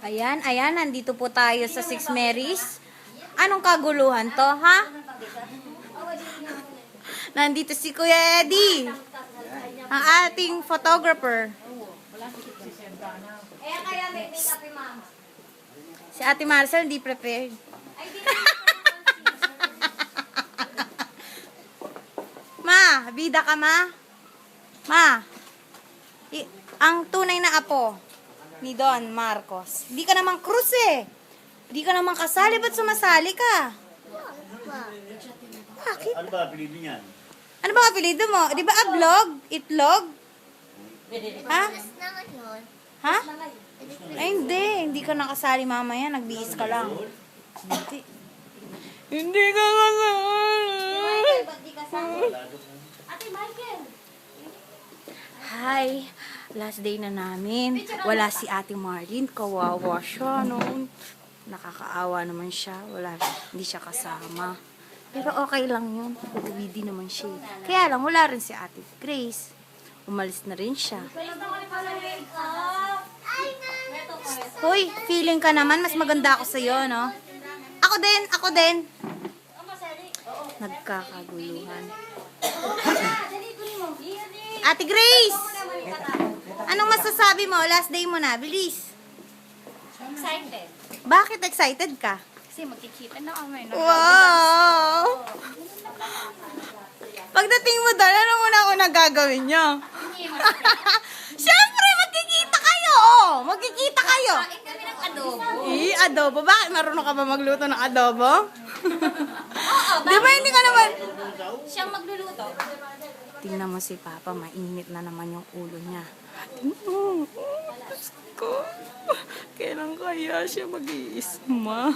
Ayan, ayan, nandito po tayo sa Six Marys. Anong kaguluhan to, ha? Nandito si Kuya Eddie, ang ating photographer. Si Ate Marcel hindi prepared. Ma, bida ka ma? Ma, ang tunay na apo ni Don Marcos. Hindi ka naman krus eh. Hindi ka naman kasali. Ba't sumasali ka? Bakit? Ano ba apelido niyan? Ano ba apelido mo? Di ba ablog? Itlog? Ha? Ha? Ay, hindi. Hindi ka nakasali mamaya. Nagbihis ka lang. Hindi. Hindi ka kasali. Ate Michael! Hi. Last day na namin. Wala si Ate Marlene. Kawawa siya, no? Nakakaawa naman siya. Hindi siya kasama. Pero okay lang yun. Uuwi din naman siya. Kaya lang, wala rin si Ate Grace. Umalis na rin siya. Hoy, feeling ka naman. Mas maganda ako sa'yo, no? Ako din, ako din. Nagkakaguluhan. Ate Grace! Anong masasabi mo? Last day mo na. Bilis. Excited. Bakit excited ka? Kasi magkikita na kami. Wow! Pagdating mo doon, ano muna una gagawin nyo? Siyempre, magkikita kayo! Oh, magkikita kayo! Kain kami ng adobo. Adobo. Bakit? Marunong ka ba magluto ng adobo? Oo, Di ba hindi ka naman... siyang magluluto. Tingnan mo si Papa, mainit na naman yung ulo niya. Tingnan mo. Diyos ko. Kailan kaya siya mag-iisma?